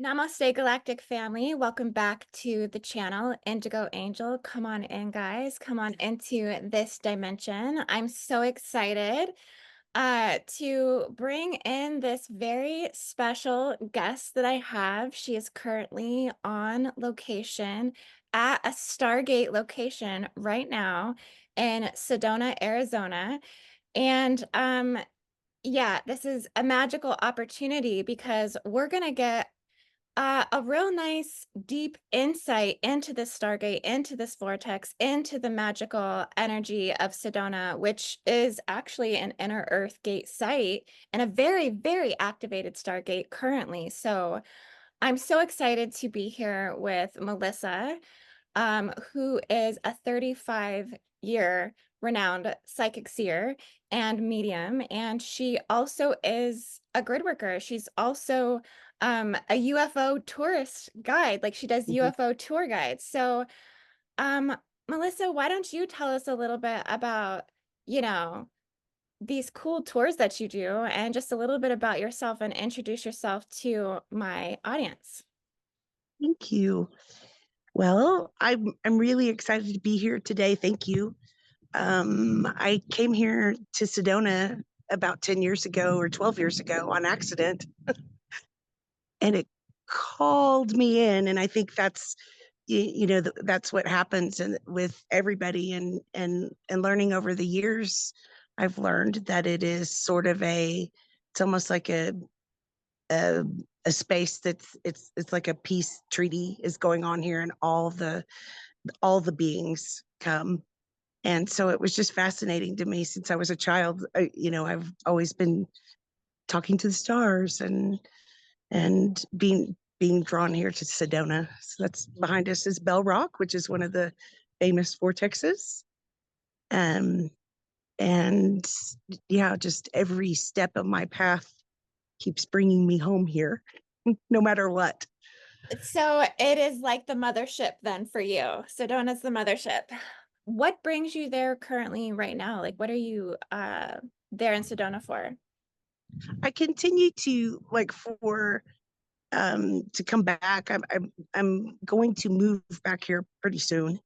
Namaste, Galactic family. Welcome back to the channel, IndigoAngel. Come on in, guys. Come on into this dimension. I'm so excited to bring in this very special guest that I have. She is currently on location at a Stargate location right now in Sedona, Arizona. And yeah, this is a magical opportunity because we're gonna get a real nice deep insight into this Stargate, into this vortex, into the magical energy of Sedona, which is actually an inner Earth gate site and a very, very activated Stargate currently. So I'm so excited to be here with Melissa, who is a 35-year renowned psychic seer and medium. And she also is a grid worker. She's also a UFO tourist guide. Like she does Mhm. UFO tour guides. So, um, Melissa, why don't you tell us a little bit about, you know, these cool tours that you do and just a little bit about yourself and introduce yourself to my audience. Thank you. Well, I'm really excited to be here today. Thank you. I came here to Sedona about 10 years ago or 12 years ago on accident, and it called me in. And I think that's what happens with everybody. And learning over the years, I've learned that it is sort of it's almost like a, a space it's like a peace treaty is going on here, and all the beings come. And so it was just fascinating to me since I was a child. I've always been talking to the stars and being drawn here to Sedona. So that's behind us is Bell Rock, which is one of the famous vortexes. Um, and yeah, just every step of my path keeps bringing me home here, no matter what. So it is like the mothership then for you. Sedona's the mothership. What brings you there currently right now? Like what are you there in Sedona for? I continue to like for to come back. I'm going to move back here pretty soon.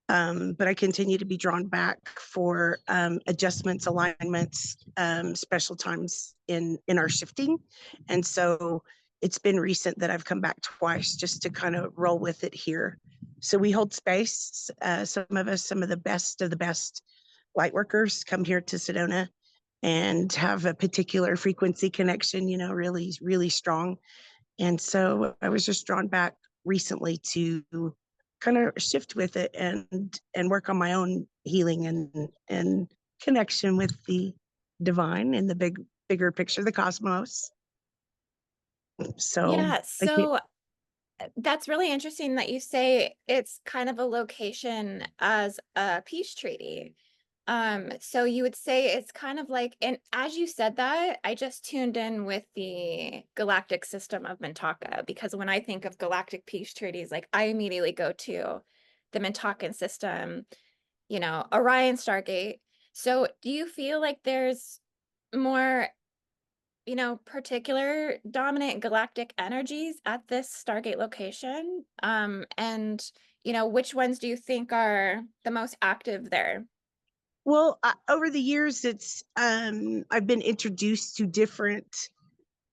But I continue to be drawn back for adjustments, alignments, special times in our shifting. And so it's been recent that I've come back twice just to kind of roll with it here. So we hold space. Some of the best light workers come here to Sedona and have a particular frequency connection, really, really strong. And so I was just drawn back recently to kind of shift with it and work on my own healing and connection with the divine and the bigger picture, the cosmos. So Yeah, I can't, so that's really interesting that you say it's kind of a location as a peace treaty. So you would say it's kind of like, and as you said that, I just tuned in with the galactic system of Mintaka because when I think of galactic peace treaties, like I immediately go to the Mintakan system, Orion Stargate. So do you feel like there's more, particular dominant galactic energies at this Stargate location? And, which ones do you think are the most active there? well, over the years, I've been introduced to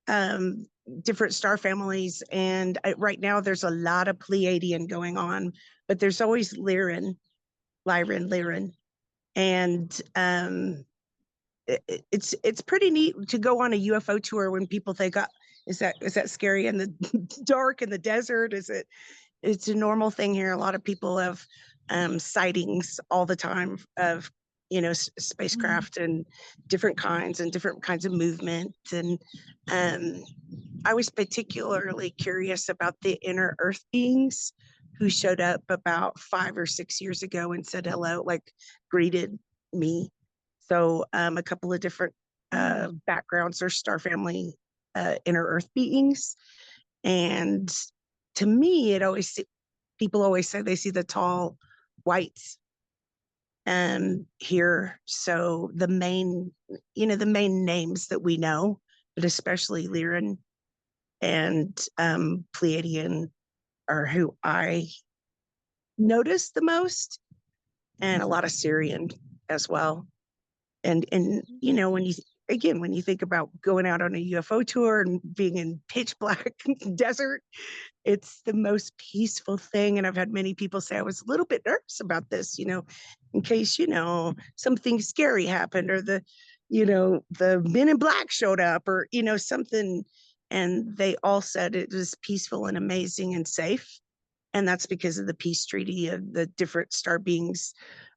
um, different star families. And right now, there's a lot of Pleiadian going on, but there's always Lyran. And it's pretty neat to go on a UFO tour when people think, oh, is that scary in the dark in the desert? It's a normal thing here. A lot of people have sightings all the time of spacecraft and different kinds of movement. And um, I was particularly curious about the inner Earth beings who showed up about 5 or 6 years ago and said hello, like greeted me. So a couple of different backgrounds or star family inner Earth beings. And to me, people always say they see the tall whites here. So the main names that we know, but especially Lyran and Pleiadian are who I notice the most, and a lot of Syrian as well. And you know, when you think about going out on a UFO tour and being in pitch black desert, it's the most peaceful thing. And I've had many people say I was a little bit nervous about this, you know, in case, you know, something scary happened, or the men in black showed up, or, you know, something. And they all said it was peaceful and amazing and safe. And that's because of the peace treaty of the different star beings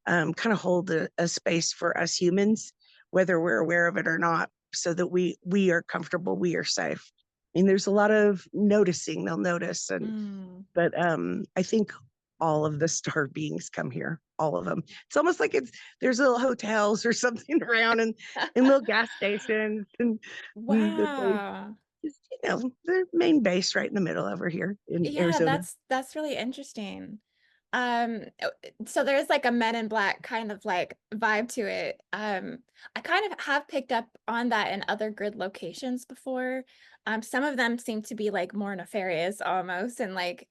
kind of hold a space for us humans, whether we're aware of it or not, so that we are comfortable, we are safe. I mean, there's a lot of noticing, they'll notice. Mm. But I think all of the star beings come here, all of them. It's almost like there's little hotels or something around, and little gas stations, and they Wow. just, you know, their main base right in the middle over here in Yeah, Arizona. that's really interesting. So there's like a Men in Black kind of like vibe to it. I kind of have picked up on that in other grid locations before. Some of them seem to be like more nefarious almost, and like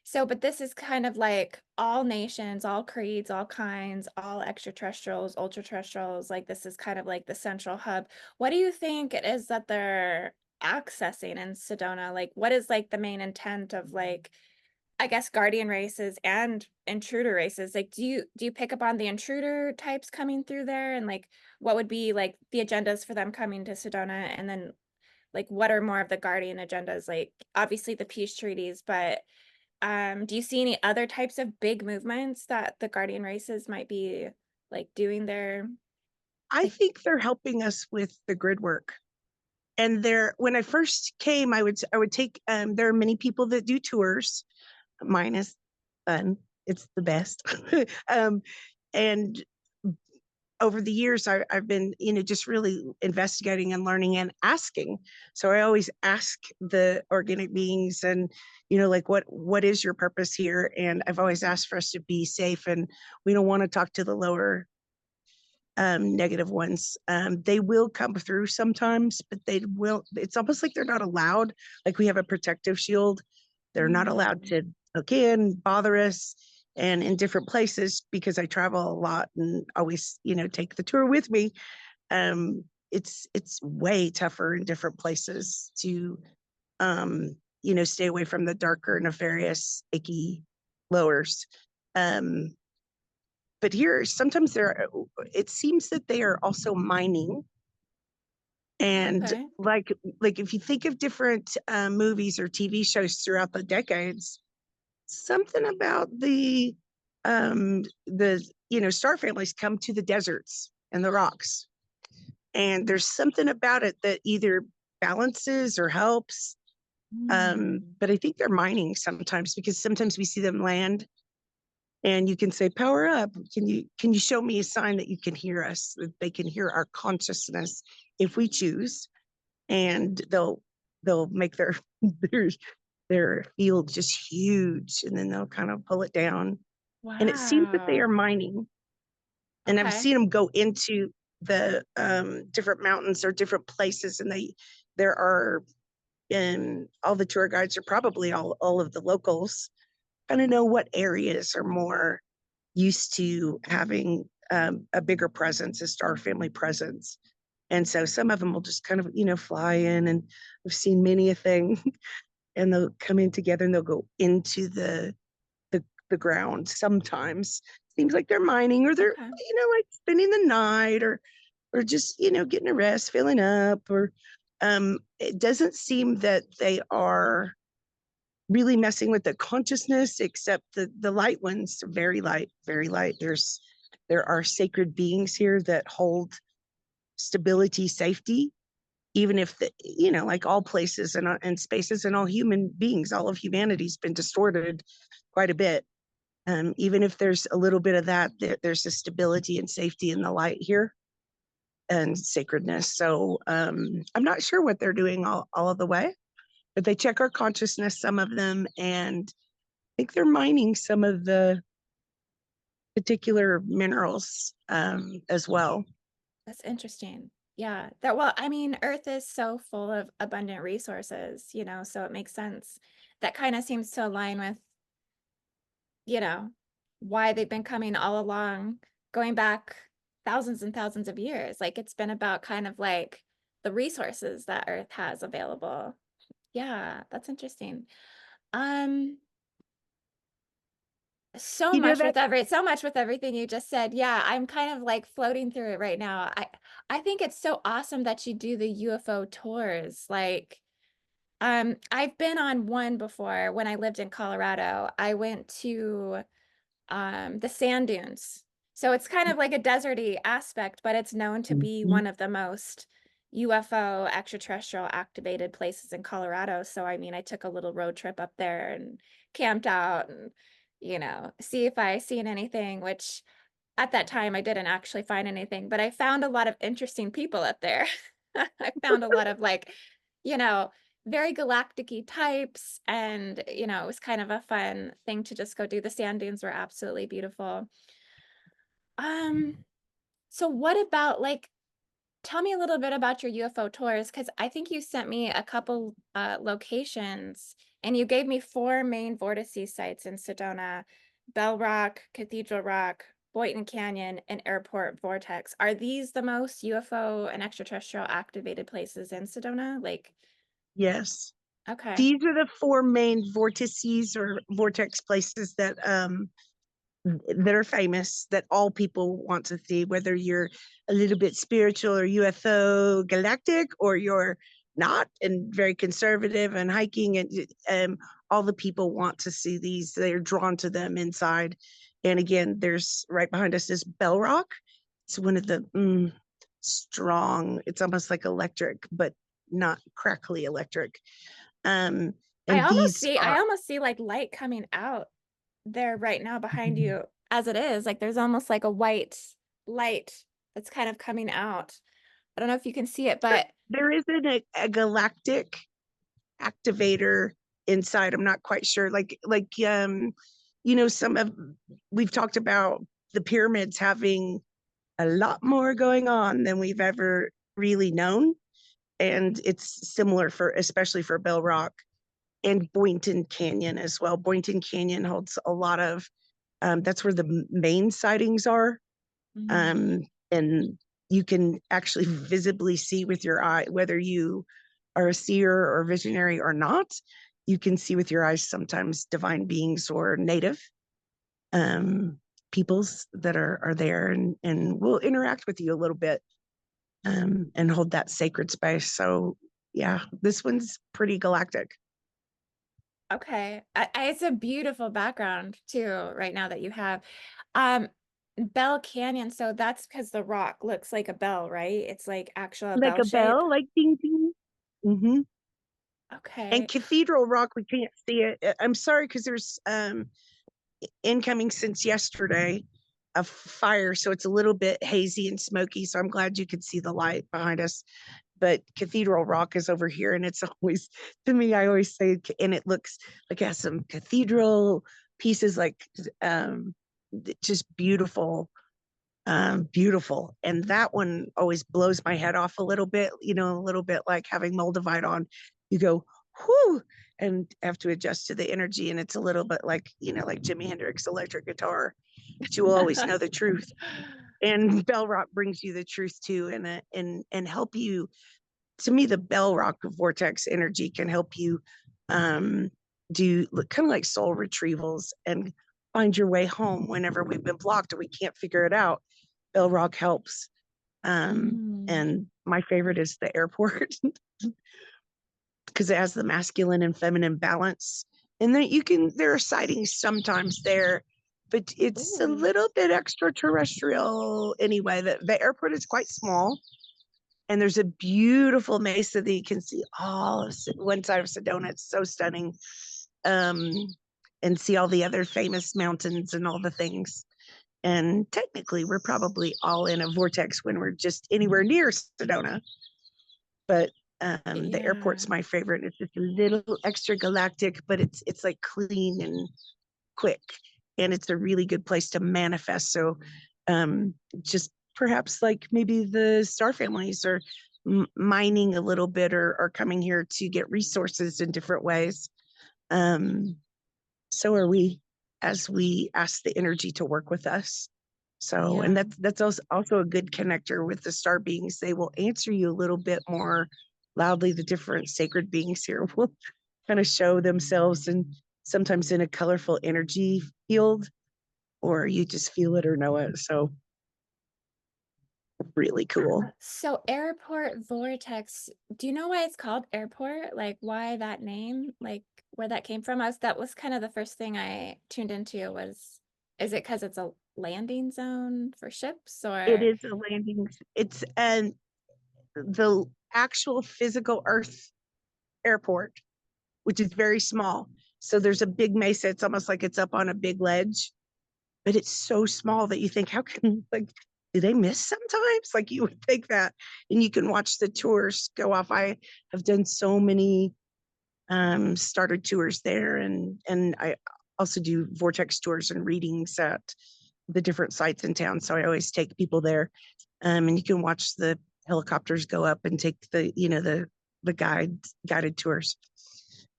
so, but this is kind of like all nations, all creeds, all kinds, all extraterrestrials, ultra terrestrials. Like this is kind of like the central hub. What do you think it is that they're accessing in Sedona? Like, what is like the main intent of like, I guess, guardian races and intruder races? Like, do you pick up on the intruder types coming through there, and like what would be like the agendas for them coming to Sedona, and then like what are more of the guardian agendas? Like obviously the peace treaties, but do you see any other types of big movements that the guardian races might be like doing there? I Like, think they're helping us with the grid work. And when I first came, I would take, there are many people that do tours. Mine is fun. It's the best. um, and over the years, I've been, you know, just really investigating and learning and asking. So I always ask the organic beings, and, you know, like, what is your purpose here? And I've always asked for us to be safe, and we don't want to talk to the lower negative ones. They will come through sometimes, but it's almost like they're not allowed. Like, we have a protective shield. They're not allowed mm, to hook in, bother us. And in different places, because I travel a lot and always, you know, take the tour with me, it's way tougher in different places to, you know, stay away from the darker, nefarious, icky lowers. Um, but here, sometimes it seems that they are also mining. And okay, like if you think of different movies or TV shows throughout the decades, something about the you know, star families come to the deserts and the rocks, and there's something about it that either balances or helps. mm, But I think they're mining sometimes, because sometimes we see them land, and you can say, power up, can you show me a sign that you can hear us, that they can hear our consciousness if we choose. And they'll make their their field just huge, and then they'll kind of pull it down. And it seems that they are wow, mining, and I've okay, seen them go into the different mountains or different places, and there are, and all the tour guides, are probably all of the locals, kind of know what areas are more used to having a bigger presence, a star family presence. And so some of them will just kind of, you know, fly in, and I've seen many a thing, and they'll come in together, and they'll go into the ground. Sometimes seems like they're mining, or they're, okay, you know, like spending the night, or just, you know, getting a rest, filling up, or it doesn't seem that they are really messing with the consciousness, except the light ones are very light, very light. There are sacred beings here that hold stability, safety, even if you know, like all places and spaces, and all human beings, all of humanity's been distorted quite a bit. Even if there's a little bit of that, there's a stability and safety in the light here, and sacredness. So I'm not sure what they're doing all of the way, but they check our consciousness, some of them, and I think they're mining some of the particular minerals as well. that's interesting. Yeah. That well, I mean, Earth is so full of abundant resources, so it makes sense. That kind of seems to align with, you know, why they've been coming all along, going back thousands and thousands of years. Like it's been about kind of like the resources that Earth has available. Yeah, that's interesting. Um, You know that so much with everything you just said. Yeah, I'm kind of like floating through it right now. I think it's so awesome that you do the UFO tours. Like, I've been on one before when I lived in Colorado. I went to the sand dunes. So it's kind of like a deserty aspect, but it's known to be Mhm. one of the most UFO extraterrestrial activated places in Colorado. So I mean, I took a little road trip up there and camped out and, see if I seen anything, which at that time I didn't actually find anything, but I found a lot of interesting people up there. I found a lot of like, you know, very galactic-y types, and it was kind of a fun thing to just go do. The sand dunes were absolutely beautiful. Um, so what about like tell me a little bit about your UFO tours, because I think you sent me a couple locations and you gave me four main vortices sites in Sedona: Bell Rock, Cathedral Rock, Boynton Canyon, and Airport Vortex. Are these the most UFO and extraterrestrial activated places in Sedona? Like, Yes. okay. These are the four main vortices or vortex places that are famous, that all people want to see, whether you're a little bit spiritual or UFO galactic, or you're not and very conservative and hiking. And all the people want to see these. They're drawn to them inside. And again, there's right behind us is Bell Rock. It's one of the strong, it's almost like electric, but not crackly electric. Um, I and almost these see I are almost see like light coming out there right now behind you as it is. Like there's almost like a white light that's kind of coming out. I don't know if you can see it, but there isn't a galactic activator inside. I'm not quite sure. Some of we've talked about the pyramids having a lot more going on than we've ever really known. And it's similar for especially for Bell Rock and Boynton Canyon as well. Boynton Canyon holds a lot of that's where the main sightings are. Mhm. Um, and you can actually visibly see with your eye whether you are a seer or visionary or not. You can see with your eyes sometimes divine beings or native um, peoples that are there and will interact with you a little bit and hold that sacred space. So yeah, this one's pretty galactic. Okay. It's a beautiful background too, right now that you have. Um, Bell Canyon, so that's because the rock looks like a bell, right? It's like actual Like bell a shape. bell, like ding ding. Mm-hmm. And Okay. Cathedral Rock, we can't see it. I'm sorry because there's incoming since yesterday a fire, so it's a little bit hazy and smoky. So I'm glad you could see the light behind us. But Cathedral Rock is over here, and it's always to me. I always say, and it looks like it has some cathedral pieces, like um, just beautiful, beautiful. And that one always blows my head off a little bit. A little bit like having Moldavite on. You go, whoo, and have to adjust to the energy, and it's a little bit like like Jimi Hendrix electric guitar. But you will always know the truth. And Bell Rock brings you the truth too, and help you. To me, the Bell Rock Vortex energy can help you um, do kind of like soul retrievals and find your way home whenever we've been blocked or we can't figure it out. Bell Rock helps. Mm. And my favorite is the airport because it has the masculine and feminine balance. And then there are sightings sometimes there, but it's a Ooh. little bit extraterrestrial anyway. The airport is quite small, and there's a beautiful mesa that you can see all of one side of Sedona. It's so stunning. Um, and see all the other famous mountains and all the things. And technically, we're probably all in a vortex when we're just anywhere near Sedona. But the airport's Yeah. my favorite. It's just a little extra galactic, but it's like clean and quick, and it's a really good place to manifest. So, just perhaps like maybe the star families are mining a little bit, or coming here to get resources in different ways. Um, so are we, as we ask the energy to work with us. So, and Yeah. that's also a good connector with the star beings. They will answer you a little bit more loudly. The different sacred beings here will kind of show themselves, and sometimes in a colorful energy field, or you just feel it or know it. So really cool. So airport vortex, do you know why it's called airport? Like why that name? Like where that came from? That was kind of the first thing I tuned into was, is it because it's a landing zone for ships It or is a landing. It's an the actual physical Earth airport, which is very small. So there's a big mesa. It's almost like it's up on a big ledge, but it's so small that you think, how can, like, do they miss sometimes? Like you would think that. And you can watch the tours go off. I have done so many starter tours there, and I also do vortex tours and readings at the different sites in town. So I always take people there, and you can watch the helicopters go up and take the guided tours.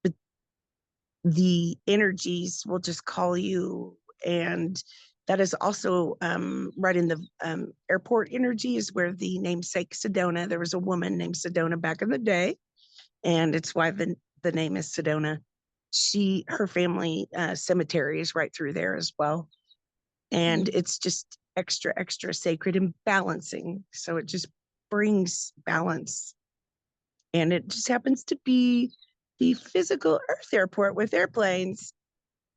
But the energies will just call you, and that is also right in the airport energy is where the namesake Sedona. There was a woman named Sedona back in the day, and it's why the name is Sedona. Her family cemetery is right through there as well, and mm, it's just extra sacred and balancing. So it just brings balance, and it just happens to be the physical Earth airport with airplanes.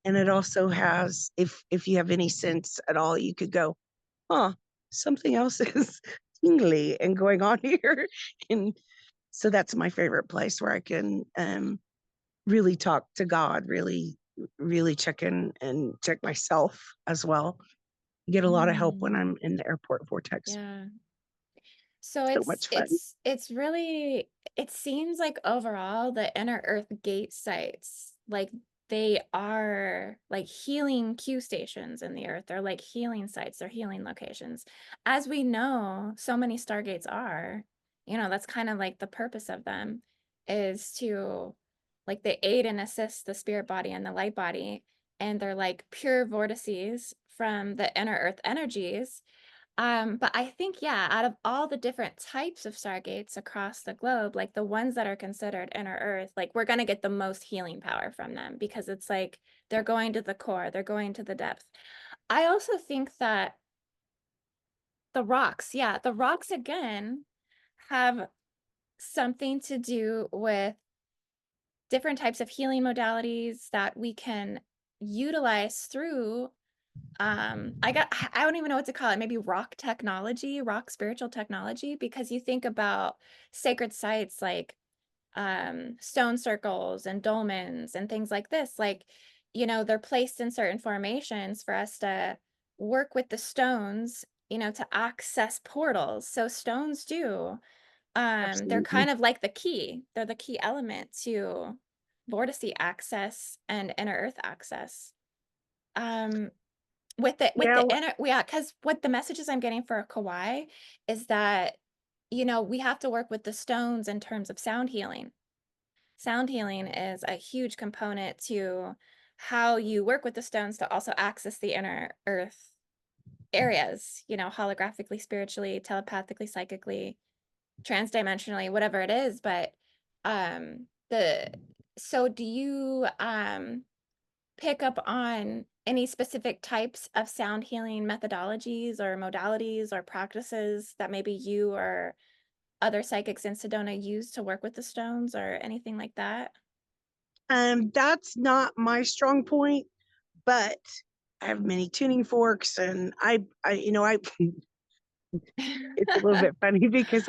And it also has, if you have any sense at all, you could go, huh, something else is tingly and going on here. And so that's my favorite place where I can really talk to God, really check in and check myself as well. Get a lot of help when mm, I'm in the airport vortex. yeah. So So much fun. it's really, it seems like overall the inner earth gate sites, like they are like healing Q stations in the earth. They're like healing sites, they're healing locations. As we know, so many stargates are, that's kind of like the purpose of them is to like they aid and assist the spirit body and the light body. And they're like pure vortices from the inner earth energies, but I think, yeah, out of all the different types of stargates across the globe, like the ones that are considered inner Earth, like we're going to get the most healing power from them because it's like they're going to the core, they're going to the depth. I also think that the rocks, yeah, the rocks again have something to do with different types of healing modalities that we can utilize through I don't even know what to call it, maybe rock technology, rock spiritual technology, because you think about sacred sites like stone circles and dolmens and things like this, like they're placed in certain formations for us to work with the stones, to access portals. So stones do, they're Absolutely. kind of like the key, they're the key element to vortice access and inner earth access. um with Yeah. the inner, yeah, because what the messages I'm getting for Kauai is that, we have to work with the stones in terms of sound healing. Sound healing is a huge component to how you work with the stones to also access the inner earth areas, holographically, spiritually, telepathically, psychically, transdimensionally, whatever it is. But the so do you pick up on any specific types of sound healing methodologies or modalities or practices that maybe you or other psychics in Sedona use to work with the stones or anything like that? That's not my strong point, but I have many tuning forks, and I it's a little bit funny because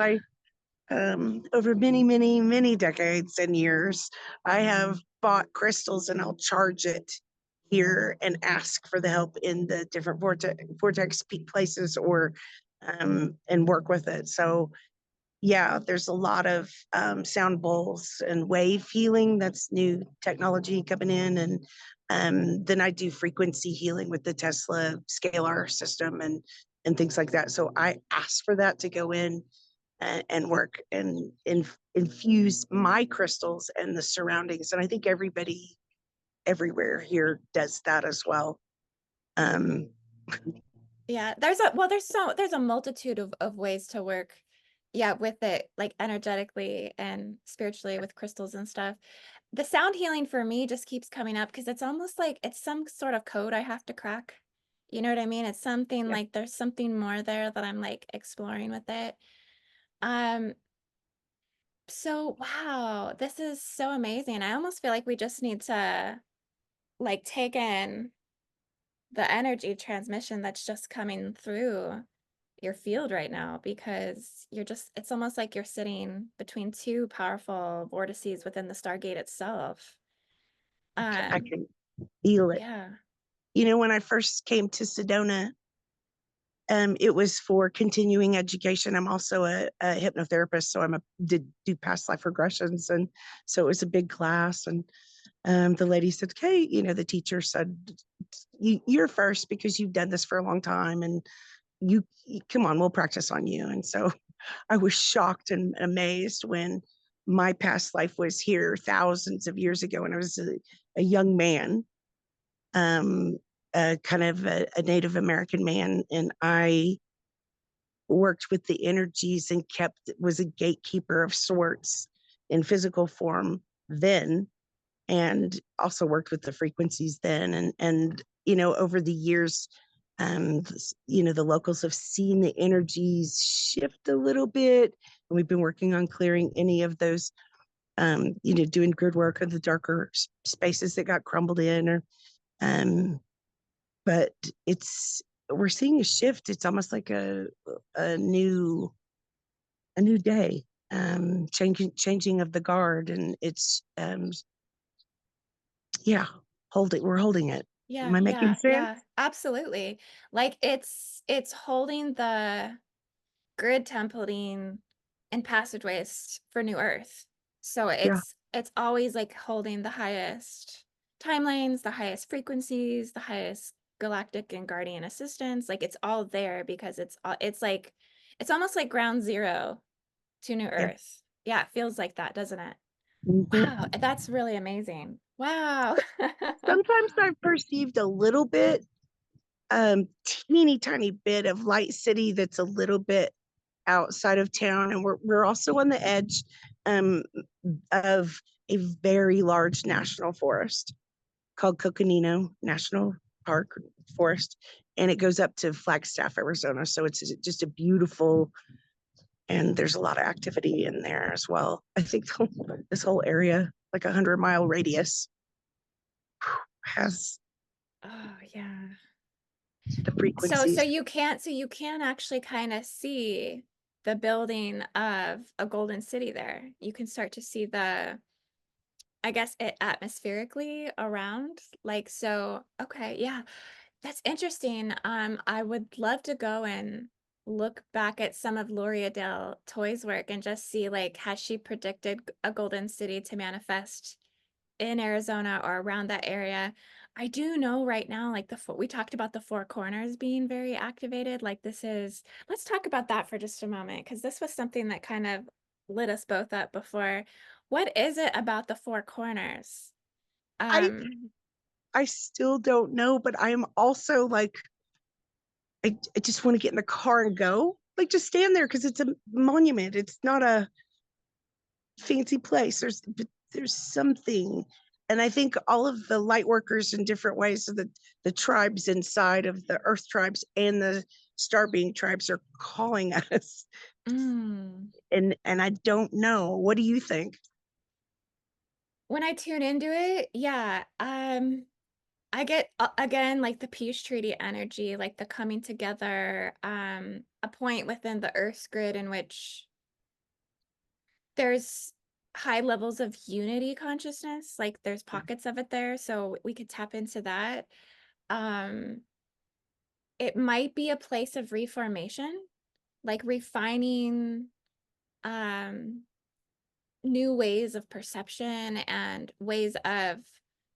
over many decades and years, I have bought crystals, and I'll charge it here and ask for the help in the different vortex peak places, or and work with it. So yeah, there's a lot of sound bowls and wave healing. That's new technology coming in. And then I do frequency healing with the Tesla scalar system, and and things like that. So I asked for that to go in and work and infuse my crystals and the surroundings. And I think everybody everywhere here does that as well. Um, Yeah, there's a multitude of ways to work, yeah, with it, like energetically and spiritually with crystals and stuff. The sound healing for me just keeps coming up because it's almost like it's some sort of code I have to crack. You know what I mean? It's something yeah, like there's something more there that I'm like exploring with it. Um, so wow, this is so amazing. I almost feel like we just need to like take in the energy transmission that's just coming through your field right now because it's almost like you're sitting between two powerful vortices within the Stargate itself. I Um, can feel it. yeah. You know, when I first came to Sedona, it was for continuing education. I'm also a hypnotherapist, so did do past life regressions, and so it was a big class. And the lady said, "Okay, you know," the teacher said, "You're first because you've done this for a long time, and you come on, we'll practice on you." And so I was shocked and amazed when my past life was here thousands of years ago, and I was a young man, um, kind of a Native American man, and I worked with the energies and was a gatekeeper of sorts in physical form then, and also worked with the frequencies then. And you know, over the years, um you know, the locals have seen the energies shift a little bit, and we've been working on clearing any of those, you know, doing grid work of the darker spaces that got crumbled in, or um but it's we're seeing a shift. It's almost like a new a new day, changing of the guard, and it's yeah, we're holding it. Am Yeah, I making yeah, sense? yeah, absolutely. Like it's holding the grid templating and passageways for New Earth. So Yeah, it's always like holding the highest timelines, the highest frequencies, the highest galactic and guardian assistance. Like it's all there because it's like it's almost like ground zero to New yeah. Earth. Yeah, it feels like that, doesn't it? Wow, Mhm. that's really amazing. Wow. Sometimes I've perceived a little bit, teeny tiny bit of light city that's a little bit outside of town, and we're also on the edge, um, of a very large national forest called Coconino National Park Forest, and it goes up to Flagstaff, Arizona. So it's just a beautiful, and there's a lot of activity in there as well. I think this whole area, like 100-mile radius, has Oh, yeah. the So frequencies. you can actually kind of see the building of a golden city there. You can start to see I guess it atmospherically around. Like so, okay, yeah. That's interesting. I would love to go and look back at some of Gloria Del Toy's work and just see like has she predicted a golden city to manifest in Arizona or around that area. I do know right now, like we talked about the four corners being very activated. Like let's talk about that for just a moment, because this was something that kind of lit us both up before. What is it about the four corners? I Um, I still don't know, but I am also like, I just want to get in the car and go. Like, just stand there because it's a monument. It's not a fancy place. There's something. And I think all of the light workers in different ways, so the tribes inside of the earth tribes and the star being tribes are calling us. mm, And I don't know. What do you think? when I tune into it, yeah, I get again like the peace treaty energy, like the coming together, a point within the Earth's grid in which there's high levels of unity consciousness, like there's pockets of it there, so we could tap into that. Um, it might be a place of reformation, like refining um new ways of perception and ways of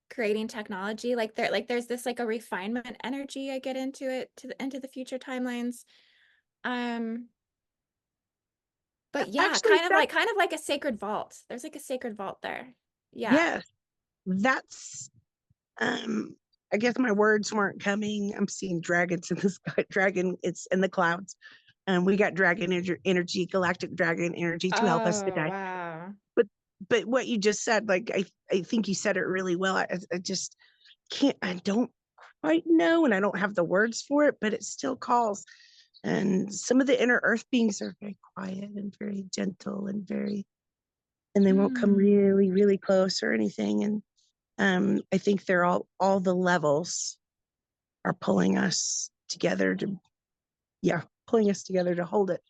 creating technology. There's this like a refinement energy I get into it into the future timelines. Um, but yeah, Actually, that kind of like a sacred vault. There's like a sacred vault there. Yeah. yes, that's I guess my words weren't coming. I'm seeing dragons in the sky. Dragon, it's in the clouds. And we got dragon energy, galactic dragon energy to help us Oh, today. wow. But what you just said, like I think you said it really well. I just can't. I don't quite know, and I don't have the words for it, but it still calls. And some of the inner earth beings are very quiet and very gentle and very, and they won't come Mm. really, really close or anything. And I think they're all the levels are pulling us together to, yeah, pulling us together to hold it,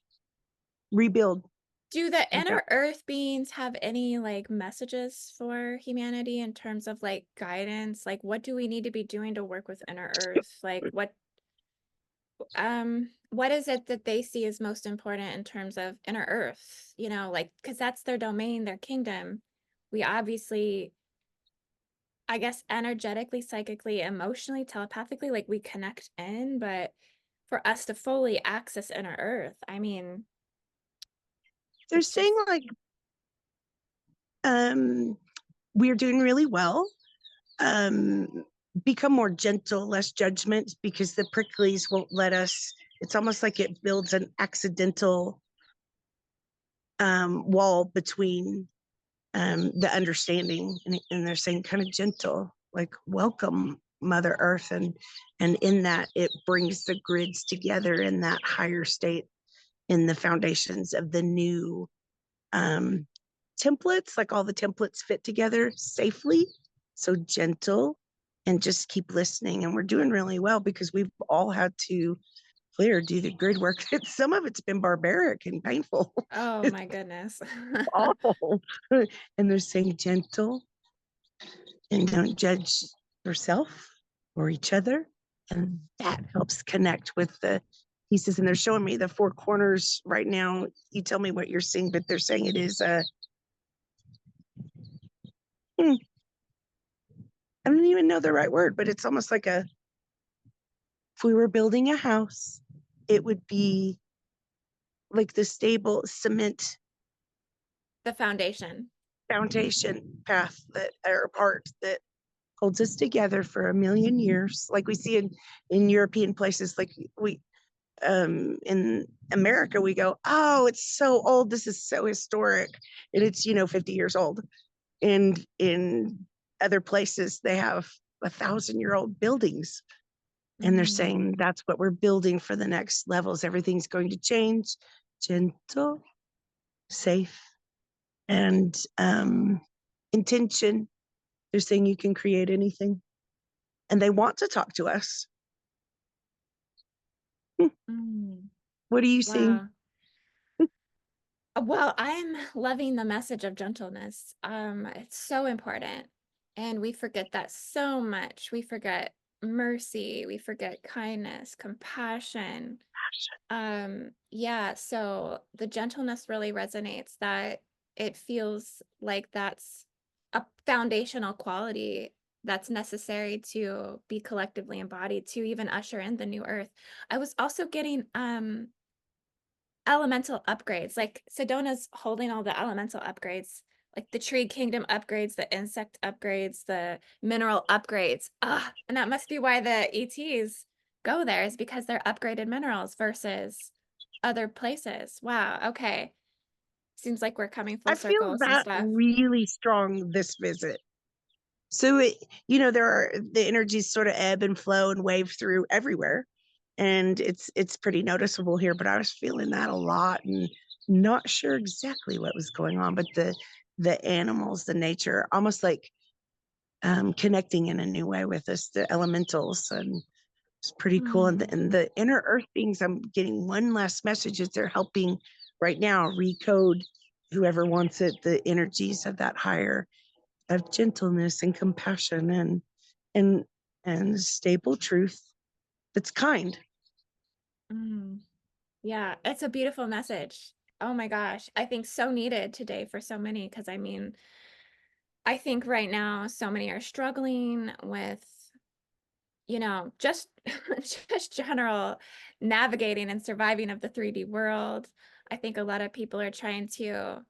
rebuild. Do the Like that. inner earth beings have any like messages for humanity in terms of like guidance? Like what do we need to be doing to work with inner earth? Like what is it that they see as most important in terms of inner earth? You know, like because that's their domain, their kingdom. We obviously, I guess, energetically, psychically, emotionally, telepathically, like we connect in, but for us to fully access inner earth, I mean, They're it's saying just like um we're doing really well. Um Become more gentle, less judgment, because the pricklies won't let us. It's almost like it builds an accidental wall between the understanding, and they're saying kind of gentle, like welcome Mother Earth, and in that it brings the grids together in that higher state, in the foundations of the new um, templates, like all the templates fit together safely, so gentle, and just keep listening. And we're doing really well because we've all had to clear, do the grid work. Some of it's been barbaric and painful. oh It's my goodness. awful. And they're saying gentle and don't judge yourself or each other. And that helps connect with the pieces. And they're showing me the four corners right now. You tell me what you're seeing, but they're saying it is I don't even know the right word, but it's almost like if we were building a house, it would be like the stable cement The foundation. foundation path that, or part that holds us together for a million years, like we see in European places. Like we in America, we go, oh, it's so old, this is so historic, and it's 50 years old. And in other places, they have 1,000-year-old buildings, and they're Mm, saying that's what we're building for the next levels. Everything's going to change, gentle, safe, and intention. They're saying you can create anything, and they want to talk to us. mm. What are you seeing? Wow. Well, I'm loving the message of gentleness. It's so important. And we forget that so much. We forget mercy, we forget kindness, compassion. Yeah, so the gentleness really resonates that it feels like that's a foundational quality that's necessary to be collectively embodied to even usher in the new earth. I was also getting elemental upgrades. Like Sedona's holding all the elemental upgrades, like the tree kingdom upgrades, the insect upgrades, the mineral upgrades. Ah, and that must be why the ETs go there, is because they're upgraded minerals versus other places. Wow. Okay. Seems like we're coming full I feel circle with some that stuff. really strong this visit. So there are the energies sort of ebb and flow and wave through everywhere, and it's pretty noticeable here. But I was feeling that a lot, and not sure exactly what was going on. But the animals, the nature, almost like connecting in a new way with us, the elementals, and it's pretty cool. And Mm, the inner earth beings, I'm getting one last message is they're helping right now recode whoever wants it, the energies of that higher, of gentleness and compassion, and and stable truth that's kind. mm. Yeah, it's a beautiful message. Oh my gosh. I think so needed today for so many, because I mean, I think right now so many are struggling with, just just general navigating and surviving of the 3D world. I think a lot of people are trying to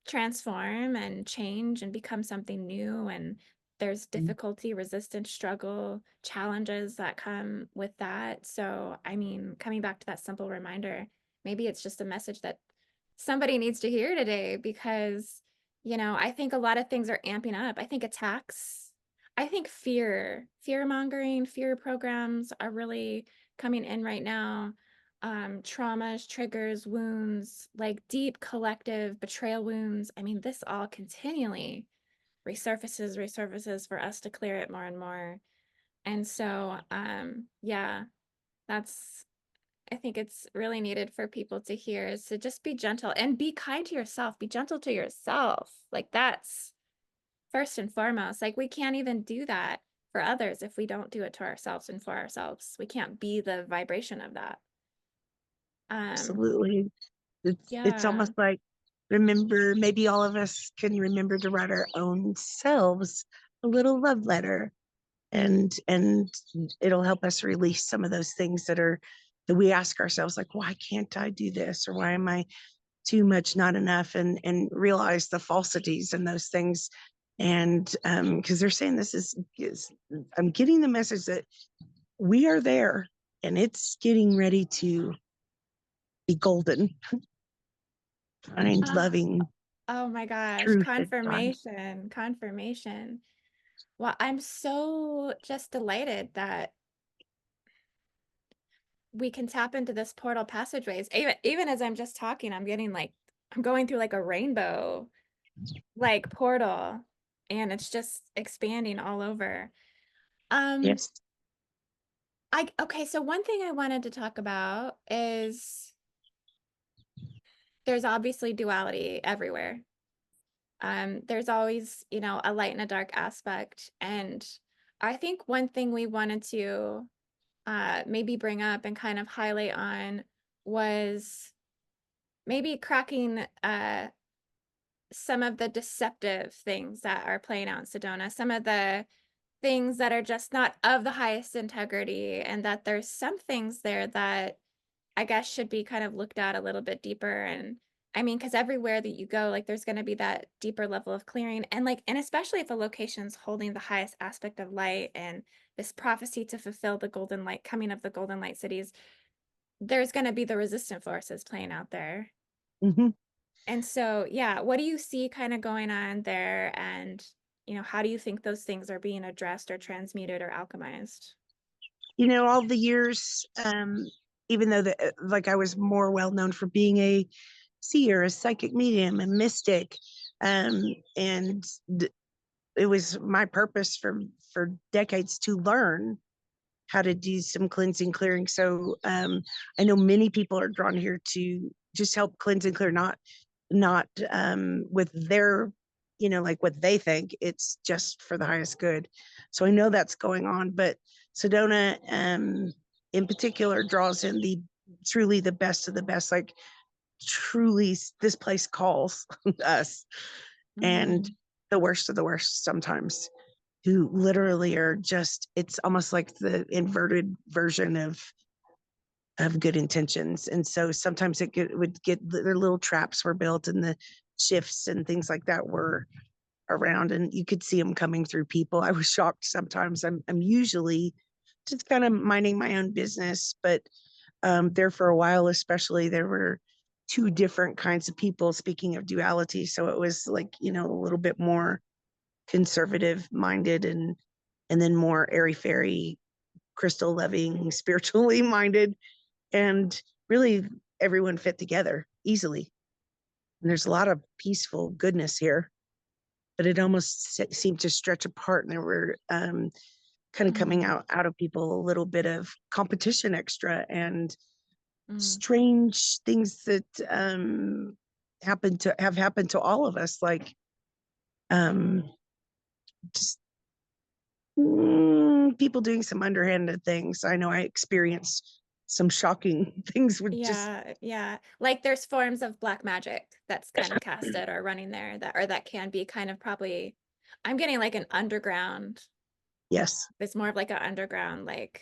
transform and change and become something new, and there's Mm. difficulty, resistance, struggle, challenges that come with that. So, I mean, coming back to that simple reminder, maybe it's just a message that somebody needs to hear today because, I think a lot of things are amping up. I think attacks, I think fear mongering, fear programs are really coming in right now. Traumas, triggers, wounds, like deep collective betrayal wounds. I mean, this all continually resurfaces for us to clear it more and more. And so, yeah, that's, I think it's really needed for people to hear is to just be gentle and be kind to yourself, be gentle to yourself. Like that's first and foremost. Like we can't even do that for others if we don't do it to ourselves and for ourselves. We can't be the vibration of that. Um, Absolutely. It's yeah. almost like remember, maybe all of us can remember to write our own selves a little love letter, and it'll help us release some of those things that we ask ourselves, like, why can't I do this, or why am I too much, not enough, and realize the falsities in those things. And because they're saying is I'm getting the message that we are there, and it's getting ready to be golden, kind, Ah, loving oh my gosh. truth and God. Confirmation. Confirmation. Well, I'm so just delighted that we can tap into this portal passageways. Even as I'm just talking, I'm getting like I'm going through like a rainbow like portal and it's just expanding all over. Um, Yes. okay, so one thing I wanted to talk about is there's obviously duality everywhere. There's always, a light and a dark aspect. And I think one thing we wanted to maybe bring up and kind of highlight on was maybe cracking some of the deceptive things that are playing out in Sedona, some of the things that are just not of the highest integrity, and that there's some things there that I guess should be kind of looked at a little bit deeper. And I mean, because everywhere that you go, like there's going to be that deeper level of clearing. And like, and especially if a location's holding the highest aspect of light and this prophecy to fulfill the golden light, coming of the golden light cities, there's going to be the resistant forces playing out there. Hmm. And so, yeah, what do you see kind of going on there? And, how do you think those things are being addressed or transmuted or alchemized? All the years, even though like I was more well known for being a seer, a psychic medium, a mystic, um, and it was my purpose for decades to learn how to do some cleansing, clearing. So I know many people are drawn here to just help cleanse and clear, not with their, like what they think. It's just for the highest good. So I know that's going on, but Sedona, in particular, draws in the truly the best of the best. Like truly, this place calls us, and Mm, the worst of the worst sometimes, who literally are just, it's almost like the inverted version of good intentions. And so sometimes would get their little traps were built, and the shifts and things like that were around, and you could see them coming through people. I was shocked sometimes. I'm usually just kind of minding my own business, but there for a while, especially, there were two different kinds of people, speaking of duality. So it was like, a little bit more conservative minded, and then more airy fairy, crystal loving, spiritually minded, and really everyone fit together easily. And there's a lot of peaceful goodness here, but it almost seemed to stretch apart, and there were kind of coming mm, out of people a little bit of competition extra, and mm. strange things that have happened to all of us, like um, just people doing some underhanded things. I know I experienced some shocking things with just Yeah, yeah. Like there's forms of black magic that's kind of casted or running there that or that can be kind of probably I'm getting like an underground. Yes. It's more of like an underground, like,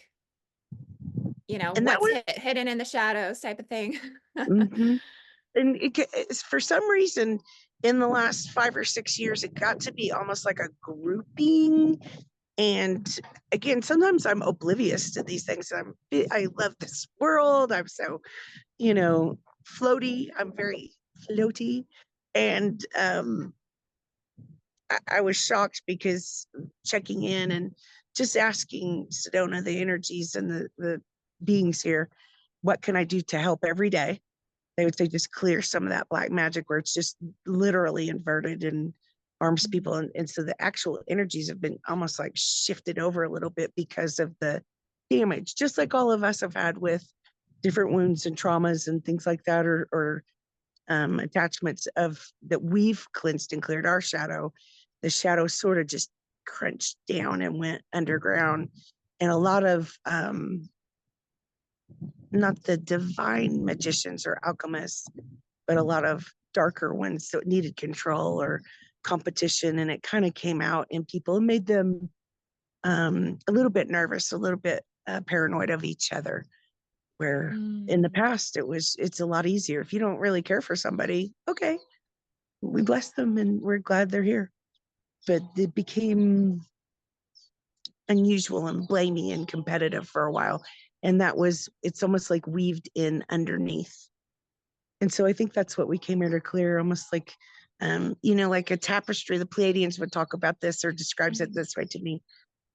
And that what's was, hidden in the shadows type of thing. mhm. And for some reason, in the last 5 or 6 years, it got to be almost like a grouping. And again, sometimes I'm oblivious to these things. I love this world. I'm so, floaty. I'm very floaty. And I was shocked because checking in and just asking Sedona, the energies and the beings here, what can I do to help every day? They would say just clear some of that black magic where it's just literally inverted and harms people. And so the actual energies have been almost like shifted over a little bit because of the damage, just like all of us have had with different wounds and traumas and things like that, or attachments of that we've cleansed and cleared our shadow. The shadow sort of just crunched down and went underground. And a lot of not the divine magicians or alchemists, but a lot of darker ones that needed control or competition. And it kind of came out in people and made them a little bit nervous, a little bit paranoid of each other. Where in the Mm, past it's a lot easier. If you don't really care for somebody, okay, we bless them and we're glad they're here. But it became unusual and blamey and competitive for a while. And it's almost like weaved in underneath. And so I think that's what we came here to clear, almost like, like a tapestry. The Pleiadians would talk about this or describes it mm, this way to me.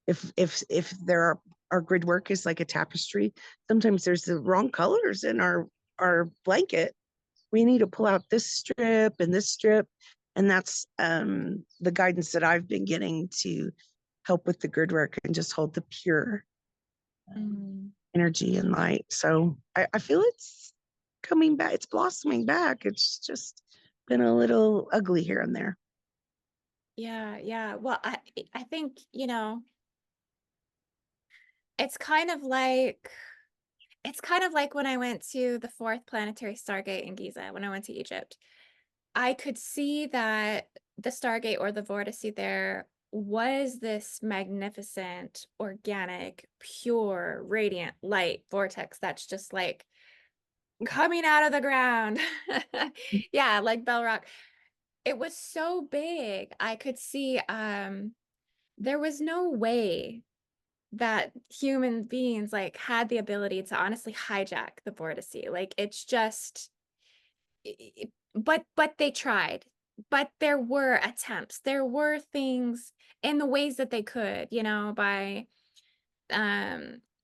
If there are our grid work is like a tapestry, sometimes there's the wrong colors in our blanket. We need to pull out this strip and this strip. And that's the guidance that I've been getting to help with the grid work and just hold the pure mm. energy and light. So I feel it's coming back, it's blossoming back. It's just been a little ugly here and there. Yeah, yeah. Well, I think, it's kind of like it's kind of like when I went to the fourth planetary Stargate in Giza, when I went to Egypt. I could see that the Stargate or the vortice there was this magnificent, organic, pure, radiant light vortex that's just like coming out of the ground. Yeah, like Bell Rock. It was so big. I could see there was no way that human beings like had the ability to honestly hijack the vortice. Like it's just but they tried. But there were attempts. There were things in the ways that they could, by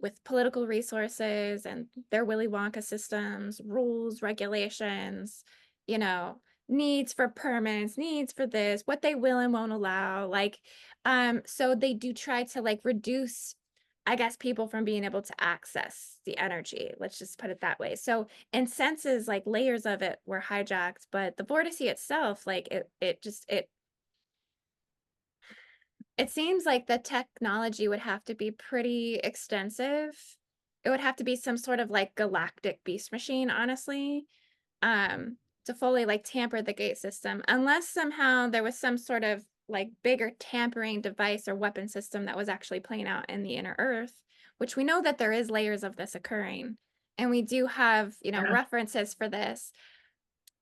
with political resources and their Willy Wonka systems, rules, regulations, you know, needs for permits, needs for this, what they will and won't allow. So they do try to like reduce, I guess, people from being able to access the energy. Let's just put it that way. So in senses, like layers of it were hijacked, but the vortice itself, like it seems like the technology would have to be pretty extensive. It would have to be some sort of like galactic beast machine, honestly, to fully like tamper the gate system, unless somehow there was some sort of like bigger tampering device or weapon system that was actually playing out in the inner Earth, which we know that there is layers of this occurring. And we do have, Yeah. references for this,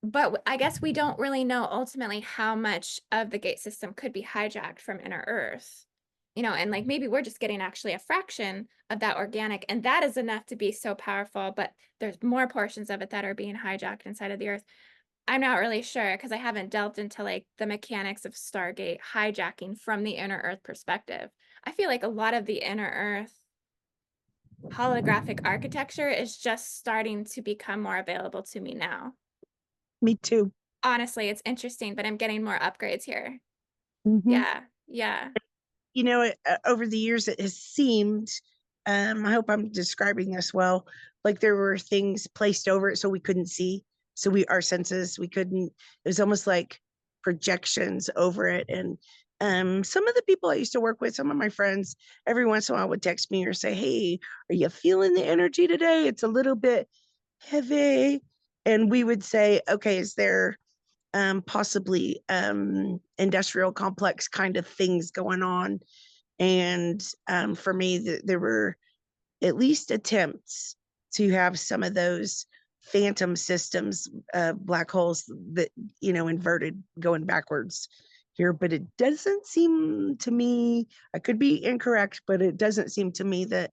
but I guess we don't really know ultimately how much of the gate system could be hijacked from inner Earth. And like maybe we're just getting actually a fraction of that organic, and that is enough to be so powerful, but there's more portions of it that are being hijacked inside of the Earth. I'm not really sure because I haven't delved into like the mechanics of Stargate hijacking from the inner Earth perspective. I feel like a lot of the inner Earth holographic architecture is just starting to become more available to me now. Me too. Honestly, it's interesting, but I'm getting more upgrades here. Mm-hmm. Yeah, yeah. Over the years, it has seemed, I hope I'm describing this well, like there were things placed over it so we couldn't see. So our senses, we couldn't, it was almost like projections over it. And some of the people I used to work with, some of my friends, every once in a while would text me or say, "Hey, are you feeling the energy today? It's a little bit heavy." And we would say, "Okay, is there possibly industrial complex kind of things going on. And for me, there were at least attempts to have some of those phantom systems, black holes that, inverted going backwards here. But it doesn't seem to me, I could be incorrect, but it doesn't seem to me that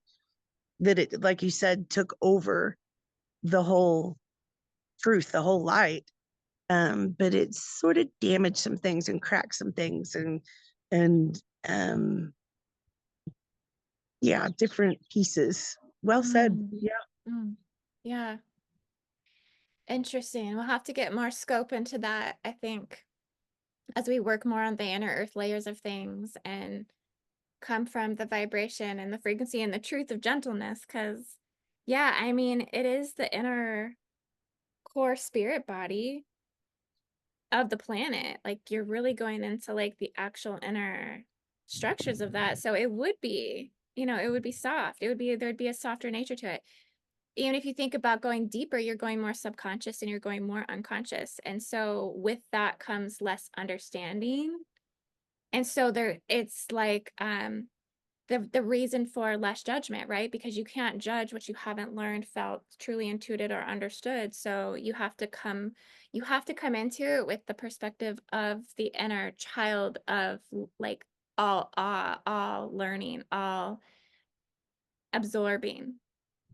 it, like you said, took over the whole truth, the whole light. But it sort of damaged some things and cracked some things, and yeah, different pieces. Well said. Mm, Yeah. mm. Yeah, interesting. We'll have to get more scope into that, I think, as we work more on the inner earth layers of things and come from the vibration and the frequency and the truth of gentleness. Because, yeah, I mean, it is the inner core spirit body of the planet. Like, you're really going into like the actual inner structures of that. So it would be, it would be soft. There'd be a softer nature to it. Even if you think about going deeper, you're going more subconscious and you're going more unconscious. And so with that comes less understanding. And so it's like the reason for less judgment, right? Because you can't judge what you haven't learned, felt, truly intuited or understood. So you have to come into it with the perspective of the inner child of like all awe, all learning, all absorbing,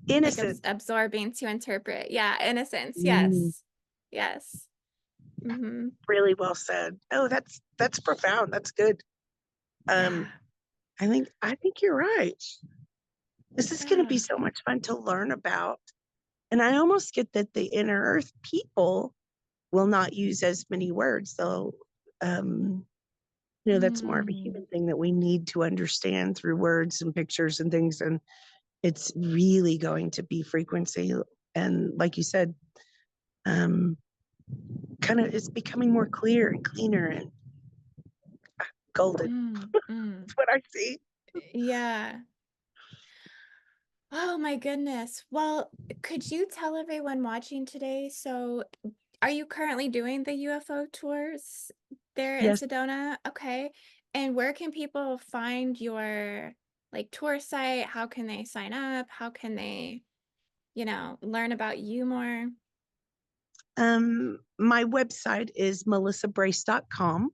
like Innocent. absorbing to interpret. Yeah, innocence. Mm, Yes. Yes. Mm-hmm. really well said. Oh, that's profound. That's good. Um, Yeah. I think you're right. This is going to be Yeah. so much fun to learn about. And I almost get that the inner earth people will not use as many words. They'll, um, that's more of a Mm. human thing that we need to understand through words and pictures and things. And it's really going to be frequency. And like you said, um, kind of it's becoming more clear and cleaner and golden. Mm. Mm. That's what I see. Yeah. Oh my goodness. Well, could you tell everyone watching today? So, are you currently doing the UFO tours there in Yes. Sedona? Okay. And where can people find your like tour site? How can they sign up? How can they, learn about you more? My website is melissabrace.com.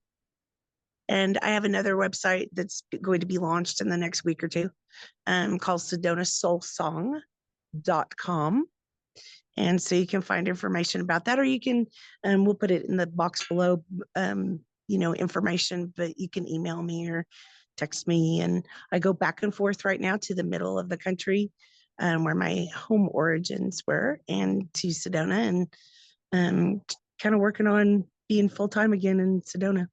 And I have another website that's going to be launched in the next week or two, called sedonasoulsong.com. And so you can find information about that, or you can, we'll put it in the box below, information, but you can email me or text me. And I go back and forth right now to the middle of the country, where my home origins were, and to Sedona, and kind of working on being full time again in Sedona.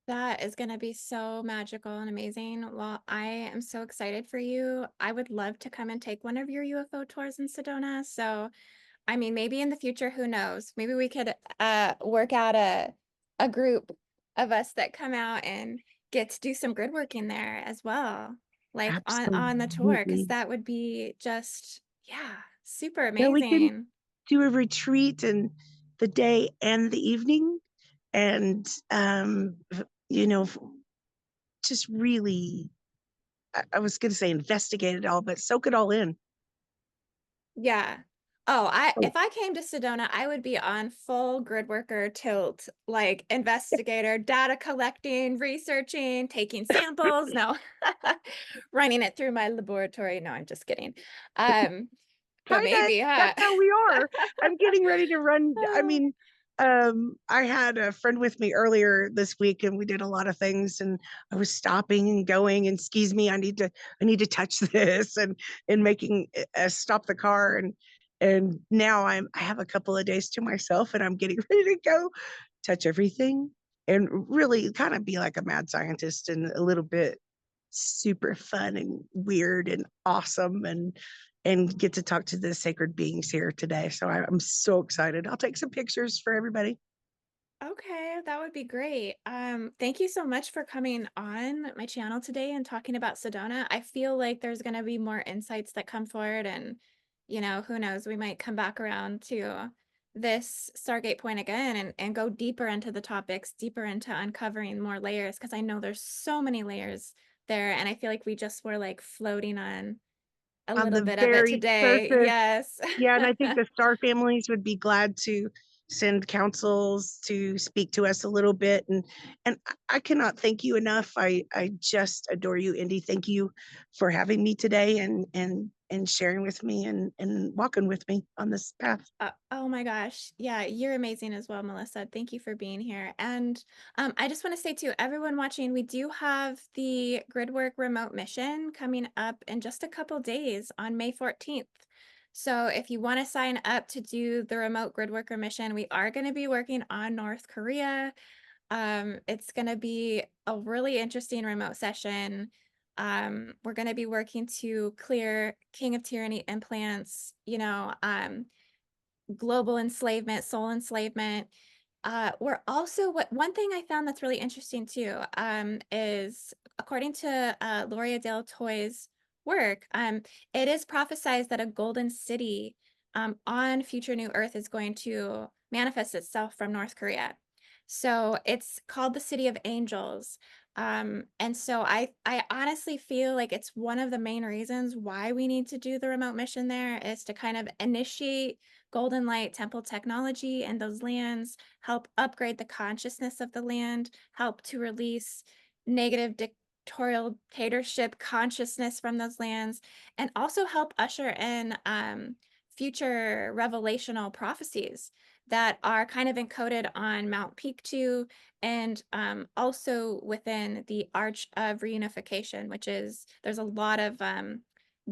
That is going to be so magical and amazing. Well, I am so excited for you. I would love to come and take one of your UFO tours in Sedona. So, I mean, maybe in the future, who knows? Maybe we could work out a group of us that come out and get to do some grid work in there as well, like on the tour, because Absolutely. that would be just, yeah, super Yeah, we can amazing. do a retreat in the day and the evening, and you know, just really, I was going to say investigate it all, but soak it all in. Yeah. Oh, I Oh, if I came to Sedona, I would be on full grid worker tilt, like investigator, data collecting, researching, taking samples. No, running it through my laboratory. No, I'm just kidding. Um, but kind of, maybe, huh? that's how we are. I'm getting ready to run. I mean, I had a friend with me earlier this week, and we did a lot of things, and I was stopping and going, and excuse me, I need to touch this, and making stop the car, and now I have a couple of days to myself, and I'm getting ready to go touch everything and really kind of be like a mad scientist, and a little bit super fun and weird and awesome, and get to talk to the sacred beings here today. So I'm so excited. I'll take some pictures for everybody. Okay, that would be great. Thank you so much for coming on my channel today and talking about Sedona. I feel like there's going to be more insights that come forward, and who knows, we might come back around to this Stargate point again and go deeper into the topics, deeper into uncovering more layers, because I know there's so many layers there, and I feel like we just were like floating on a On little the bit of it very today. surface. Yes. Yeah, and I think the star families would be glad to send councils to speak to us a little bit. And I cannot thank you enough. I just adore you, Indy. Thank you for having me today and sharing with me and walking with me on this path. Oh my gosh. Yeah, you're amazing as well, Melissa. Thank you for being here. And I just want to say to everyone watching, we do have the Gridwork remote mission coming up in just a couple days on May 14th. So if you want to sign up to do the remote Gridworker mission, we are going to be working on North Korea. It's going to be a really interesting remote session. We're going to be working to clear King of Tyranny implants, global enslavement, soul enslavement. We're also what one thing I found that's really interesting too, is according to Gloria Del Toy's work, it is prophesized that a golden city on future New Earth is going to manifest itself from North Korea. So it's called the City of Angels. And so I honestly feel like it's one of the main reasons why we need to do the remote mission there is to kind of initiate golden light temple technology in those lands, help upgrade the consciousness of the land, help to release negative dictatorial dictatorship consciousness from those lands, and also help usher in future revelational prophecies that are kind of encoded on Mount Pictou and also within the Arch of Reunification, which is there's a lot of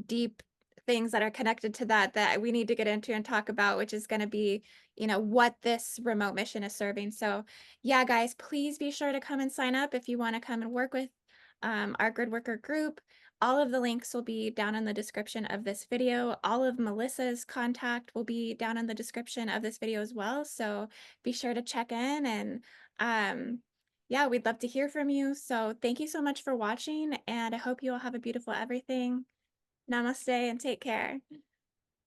deep things that are connected to that that we need to get into and talk about, which is going to be, what this remote mission is serving. So, yeah, guys, please be sure to come and sign up if you want to come and work with our grid worker group. All of the links will be down in the description of this video. All of Melissa's contact will be down in the description of this video as well. So be sure to check in and yeah, we'd love to hear from you. So thank you so much for watching, and I hope you all have a beautiful everything. Namaste and take care.